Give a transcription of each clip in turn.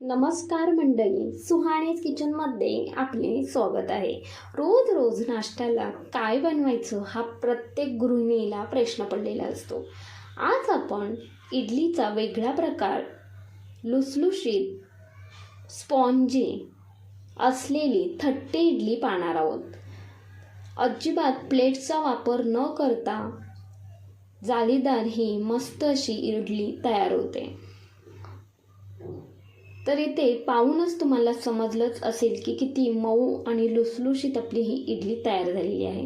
नमस्कार मंडळी, सुहाणेच किचनमध्ये आपले स्वागत आहे. रोज रोज नाश्त्याला काय बनवायचं हा प्रत्येक गृहिणीला प्रश्न पडलेला असतो. आज आपण इडलीचा वेगळा प्रकार, लुसलुशीत स्पॉन्जी असलेली थट्टी इडली पाहणार आहोत. अजिबात प्लेट्सचा वापर न करता जालीदार ही मस्त अशी इडली तयार होते. तर इथे पाहूनच तुम्हाला समजलंच असेल की किती मऊ आणि लुसलुशीत आपली ही इडली तयार झालेली आहे.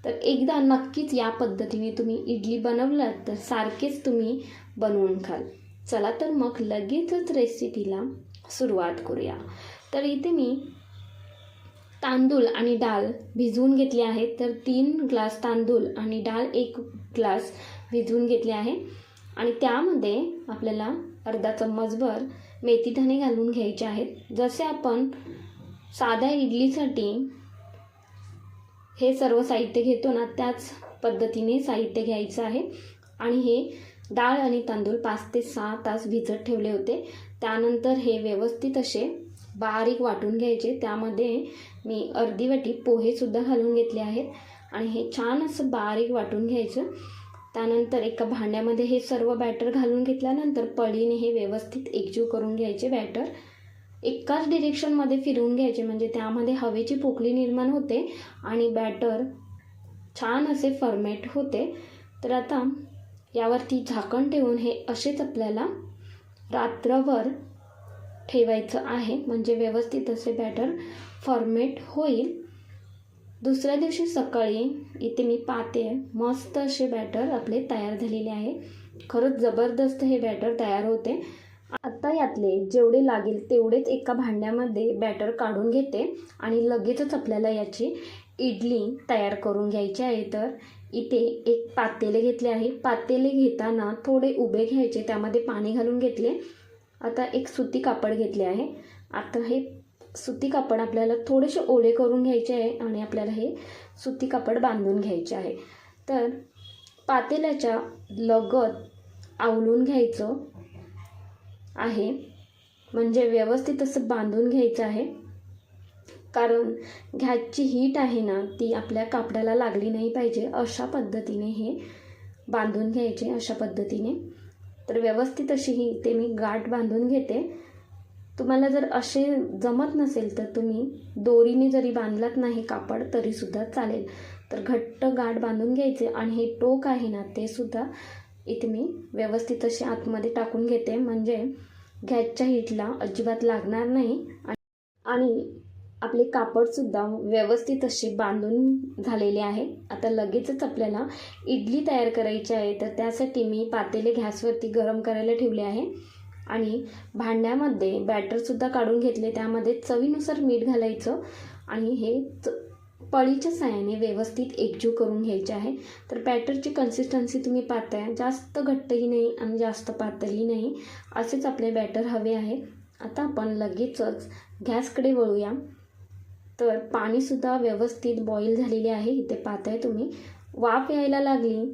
तर एकदा नक्कीच या पद्धतीने तुम्ही इडली बनवलात तर सारखेच तुम्ही बनवून खाल. चला तर मग लगेचच रेसिपीला सुरुवात करूया. तर इथे मी तांदूळ आणि डाळ भिजवून घेतले आहे. तर 3 ग्लास तांदूळ आणि डाळ 1 ग्लास भिजवून घेतले आहे आणि त्यामध्ये आपल्याला अर्धा चम्मचभर मेथीदाणे घालून घ्यायचे आहेत. जसे आपण साध्या इडलीसाठी हे सर्व साहित्य घेतो ना, त्याच पद्धतीने साहित्य घ्यायचं आहे. आणि हे डाळ आणि तांदूळ 5 ते 6 तास भिजत ठेवले होते. त्यानंतर हे व्यवस्थित असे बारीक वाटून घ्यायचे. त्यामध्ये मी अर्धी वाटी पोहेसुद्धा घालून घेतले आहेत आणि हे छान असं बारीक वाटून घ्यायचं. त्यानंतर एका भांड्यामध्ये हे सर्व बॅटर घालून घेतल्यानंतर पळीने हे व्यवस्थित एकजीव करून घ्यायचे. बॅटर एकाच डिरेक्शनमध्ये फिरवून घ्यायचे, म्हणजे त्यामध्ये हवेची पोकळी निर्माण होते आणि बॅटर छान असे फर्मेट होते. तर आता यावरती झाकण ठेवून हे असेच आपल्याला रात्रभर ठेवायचं आहे, म्हणजे व्यवस्थित असे बॅटर फॉर्मेट होईल. दुसऱ्या दिवशी सकाळी इथे मी पाहते मस्त असे बॅटर आपले तयार झालेले आहे. खरंच जबरदस्त हे बॅटर तयार होते. आता यातले जेवढे लागेल तेवढेच एका भांड्यामध्ये बॅटर काढून घेते आणि लगेचच आपल्याला याची इडली तयार करून घ्यायची आहे. तर इथे एक पातेले घेतले आहे. पातेले घेताना थोडे उभे घ्यायचे, त्यामध्ये पाणी घालून घेतले. आता एक सुती कापड घेतले आहे. आता हे सुती कापड आपल्याला थोडेसे ओले करून घ्यायचे आहे आणि आपल्याला हे सुती कापड बांधून घ्यायचे आहे. तर पातेल्याच्या लगत आवळून घ्यायचं आहे, म्हणजे व्यवस्थित असं बांधून घ्यायचं आहे. कारण गॅसची हीट आहे ना, ती आपल्या कापडाला लागली नाही पाहिजे. अशा पद्धतीने हे बांधून घ्यायचे, अशा पद्धतीने. तर व्यवस्थित अशी ही इथे मी गाठ बांधून घेते. तुम्हाला जर असे जमत नसेल तर तुम्ही दोरीने जरी बांधलात नाही कापड तरीसुद्धा चालेल. तर घट्ट गाठ बांधून घ्यायचे आणि हे टोक आहे ना, ते सुद्धा इथे मी व्यवस्थित असे आतमध्ये टाकून घेते, म्हणजे गॅसच्या हीटला अजिबात लागणार नाही. आणि आपले कापडसुद्धा व्यवस्थित असे बांधून झालेले आहे. आता लगेचच आपल्याला इडली तयार करायची आहे. तर त्यासाठी मी पातेले गॅसवरती गरम करायला ठेवले आहे आणि भांड्यामध्ये बॅटरसुद्धा काढून घेतले. त्यामध्ये चवीनुसार मीठ घालायचं आणि हे पळीच्या साहाय्याने व्यवस्थित एकजीव करून घ्यायचे आहे. तर बॅटरची कन्सिस्टन्सी तुम्ही पाहताय, जास्त घट्टही नाही आणि जास्त पातळही नाही, असेच आपले बॅटर हवे आहे. आता आपण लगेचच गॅसकडे वळूया. तर पाणीसुद्धा व्यवस्थित बॉईल झालेले आहे. इथे पाहताय तुम्ही, वाफ यायला लागली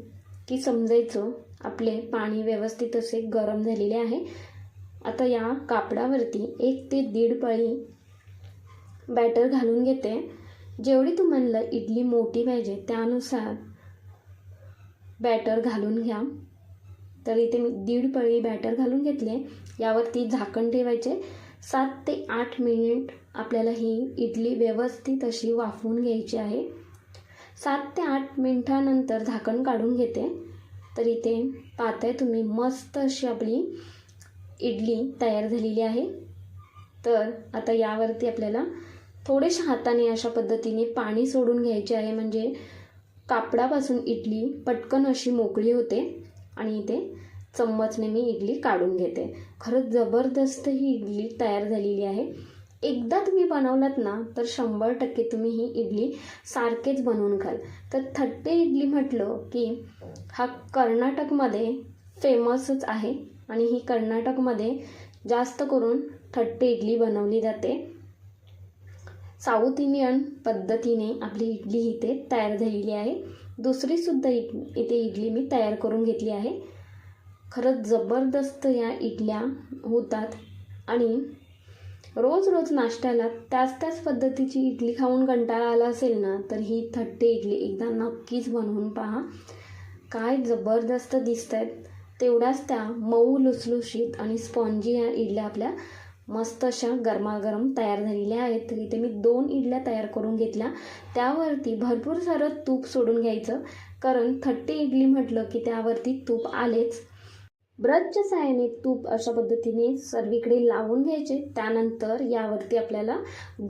की समजायचं आपले पाणी व्यवस्थित असे गरम झालेले आहे. आता या कापडावरती 1 ते 1.5 पळी बॅटर घालून घेते. जेवढी तुम्हाला इडली मोठी पाहिजे त्यानुसार बॅटर घालून घ्या. तर इथे मी 1.5 पळी बॅटर घालून घेतले. यावरती झाकण ठेवायचे. 7 ते 8 मिनिट आपल्याला ही इडली व्यवस्थित अशी वाफवून घ्यायची आहे. 7 ते 8 मिनिटानंतर झाकण काढून घेते. तर इथे पाहताय तुम्ही मस्त अशी आपली इडली तयार झालेली आहे. तर आता यावरती आपल्याला थोडेशा हाताने अशा पद्धतीने पाणी सोडून घ्यायचे आहे, म्हणजे कापडापासून इडली पटकन अशी मोकळी होते. आणि इथे चम्मचने मी इडली काढून घेते. खरंच जबरदस्त ही इडली तयार झालेली आहे. एकदा तुम्ही बनवलात ना तर 100% तुम्ही ही इडली सारखेच बनवून खाल. तर थट्टे इडली म्हटलं की हा कर्नाटकमध्ये फेमसच आहे आणि ही कर्नाटकमध्ये जास्त करून थट्टे इडली बनवली जाते. साऊथ इंडियन पद्धतीने आपली इडली इथे तयार झालेली आहे. दुसरीसुद्धा इथे इडली मी तयार करून घेतली आहे. खरंच जबरदस्त या इडल्या होतात आणि रोज रोज नाश्त्याला त्याच पद्धतीची इडली खाऊन कंटाळा आला असेल ना, तर ही थट्टे इडली एकदा नक्कीच बनवून पहा. काय जबरदस्त दिसत आहेत. तेवढ्याच त्या मऊ लुसलुशीत आणि स्पॉन्जी या इडल्या आपल्या मस्त अशा गरमागरम तयार झालेल्या आहेत. तर इथे मी 2 इडल्या तयार करून घेतल्या. त्यावरती भरपूर सारं तूप सोडून घ्यायचं, कारण थट्टे इडली म्हटलं की त्यावरती तूप आलेच. ब्रशच्या सहाय्याने तूप अशा पद्धतीने सर्वीकडे लावून घ्यायचे. त्यानंतर यावरती आपल्याला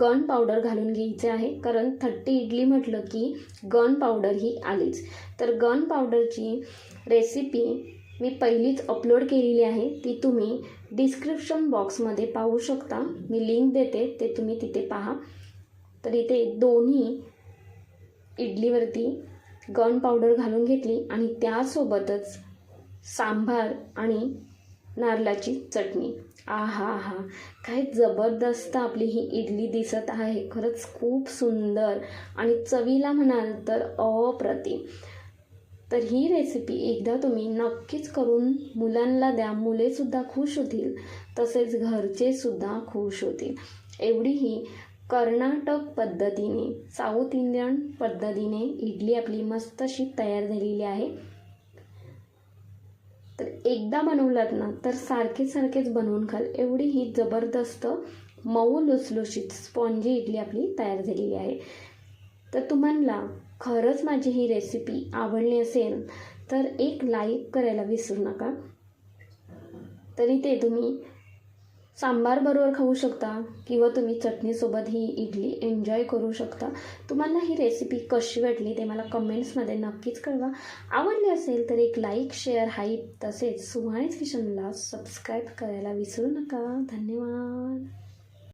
गन पावडर घालून घ्यायचे आहे, कारण थट्टी इडली म्हटलं की गन पावडर ही आलीच. तर गन पावडरची रेसिपी मी पहिलीच अपलोड केलेली आहे, ती तुम्ही डिस्क्रिप्शन बॉक्समध्ये पाहू शकता. मी लिंक देते, ते तुम्ही तिथे पहा. तर इथे दोन्ही इडलीवरती गन पावडर घालून घेतली आणि त्यासोबतच सांबार आणि नारळाची चटणी. आहा हा, काय जबरदस्त आपली ही इडली दिसत आहे. खरंच खूप सुंदर आणि चवीला म्हणाल तर अप्रतिम. तर ही रेसिपी एकदा तुम्ही नक्कीच करून मुलांना द्या. मुलेसुद्धा खुश होतील, तसेच घरचेसुद्धा खुश होतील. एवढी ही कर्नाटक पद्धतीने, साऊथ इंडियन पद्धतीने इडली आपली मस्त अशी तयार झालेली आहे. तर एकदा बनवलात ना, तर सारखेच बनवून खाल. एवढी ही जबरदस्त मऊ लुसलुशीत स्पॉन्जी इडली आपली तयार झालेली आहे. तर तुम्हाला खरंच माझी ही रेसिपी आवडली असेल तर एक लाईक करायला विसरू नका. तरी ते तुम्ही सांबार बरोबर खाऊ शकता किंवा तुम्ही चटणीसोबत ही इडली एन्जॉय करू शकता. तुम्हाला ही रेसिपी कशी वाटली ते मला कमेंट्समध्ये नक्कीच कळवा. आवडली असेल तर एक लाईक, शेअर, हाईप तसेच सुहानीज किचनला सबस्क्राईब करायला विसरू नका. धन्यवाद.